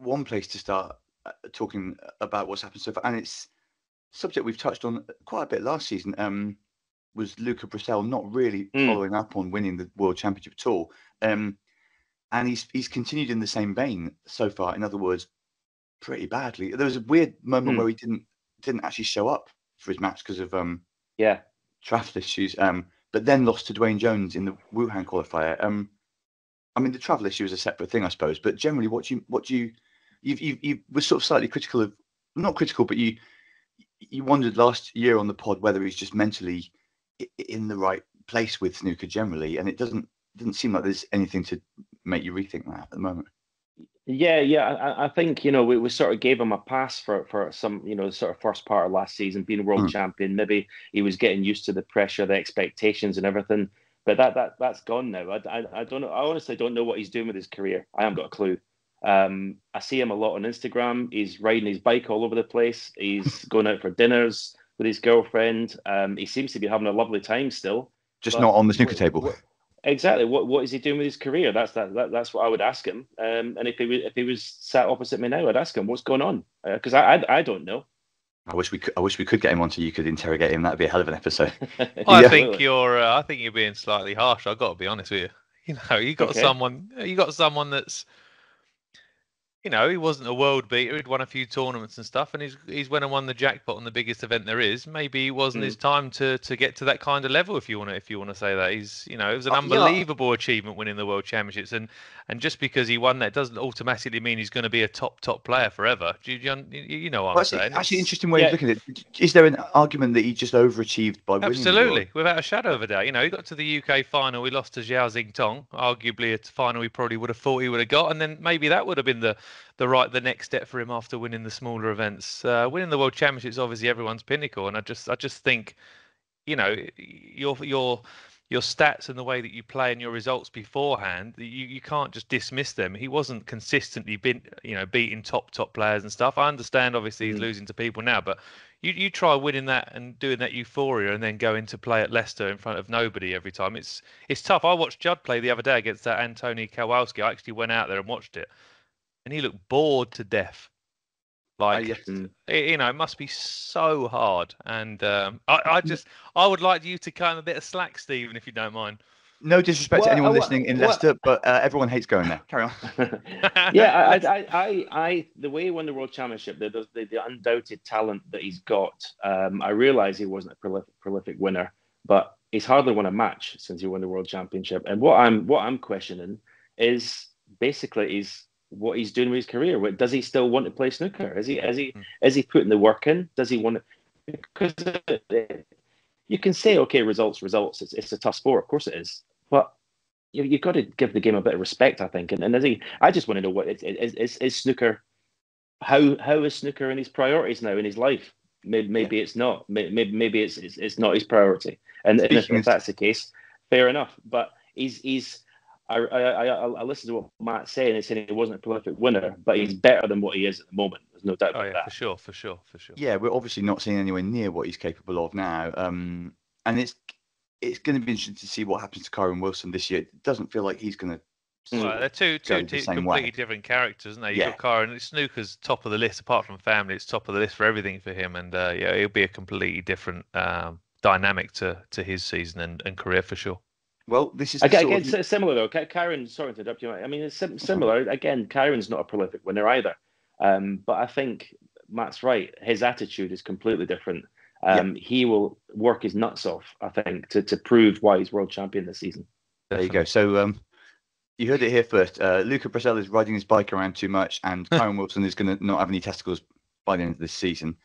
one place to start talking about what's happened so far, and it's a subject we've touched on quite a bit last season. Was Luca Brecel not really following up on winning the World Championship at all? And he's continued in the same vein so far. In other words, pretty badly. There was a weird moment where he didn't actually show up for his match because of travel issues. But then lost to Dwayne Jones in the Wuhan qualifier. I mean, the travel issue is a separate thing, I suppose. But generally, what you were sort of slightly critical of, not critical, but you wondered last year on the pod whether he's just mentally in the right place with snooker generally, and it doesn't seem like there's anything to make you rethink that at the moment. Yeah. I think, we sort of gave him a pass for some, sort of first part of last season, being world champion. Maybe he was getting used to the pressure, the expectations and everything. But that's gone now. I don't know. I honestly don't know what he's doing with his career. I haven't got a clue. I see him a lot on Instagram. He's riding his bike all over the place. He's going out for dinners with his girlfriend. He seems to be having a lovely time still. Just not on the snooker table. Exactly. What is he doing with his career? That's what I would ask him. And if he was sat opposite me now, I'd ask him what's going on, because I don't know. I wish we could get him on so you could interrogate him. That'd be a hell of an episode. I think you're being slightly harsh. I've got to be honest with you. You got someone that's, he wasn't a world beater. He'd won a few tournaments and stuff, and he's went and won the jackpot on the biggest event there is. Maybe it wasn't his time to get to that kind of level. If you want to say that, it was an unbelievable achievement winning the World Championships, and just because he won that doesn't automatically mean he's going to be a top player forever. You know what I'm saying? Actually, interesting way of looking at it. Is there an argument that he just overachieved by winning? Absolutely, without a shadow of a doubt. He got to the UK final. We lost to Zhao Xingtong, arguably a final he probably would have thought he would have got, and then maybe that would have been the next step for him after winning the smaller events. Winning the World Championships, obviously everyone's pinnacle, and I just think, your stats and the way that you play and your results beforehand, you can't just dismiss them. He wasn't consistently beating top players and stuff. I understand obviously he's losing to people now, but you try winning that and doing that euphoria and then going to play at Leicester in front of nobody every time. It's tough. I watched Judd play the other day against that Antoni Kowalski. I actually went out there and watched it, and he looked bored to death. It must be so hard. And I would like you to cut him a bit of slack, Stephen, if you don't mind. No disrespect to anyone listening in Leicester, but everyone hates going there. Carry on. I the way he won the World Championship, the undoubted talent that he's got. I realise he wasn't a prolific winner, but he's hardly won a match since he won the World Championship. And what I'm questioning is basically what he's doing with his career. Does he still want to play snooker? Is he putting the work in? Does he want to? Because you can say, okay, results. It's a tough sport, of course it is. But you've got to give the game a bit of respect, I think. And I just want to know what is snooker. How is snooker in his priorities now in his life? Maybe it's not. Maybe it's not his priority. And if that's the case, fair enough. But I listened to what Matt's saying. He's saying he wasn't a prolific winner, but he's better than what he is at the moment. There's no doubt about that. For sure. Yeah, we're obviously not seeing anywhere near what he's capable of now. And it's going to be interesting to see what happens to Kyron Wilson this year. It doesn't feel like he's going to. Well, they're two completely different characters, isn't they? You've got Kyron. Snooker's top of the list, apart from family. It's top of the list for everything for him, and it'll be a completely different dynamic to his season and career for sure. Well, this is again similar though. Kyron, sorry to interrupt you. I mean, it's similar. Again, Kyron's not a prolific winner either. But I think Matt's right. His attitude is completely different. He will work his nuts off, I think, to prove why he's world champion this season. There you go. So you heard it here first. Luca Brecel is riding his bike around too much, and Kyron Wilson is going to not have any testicles by the end of this season.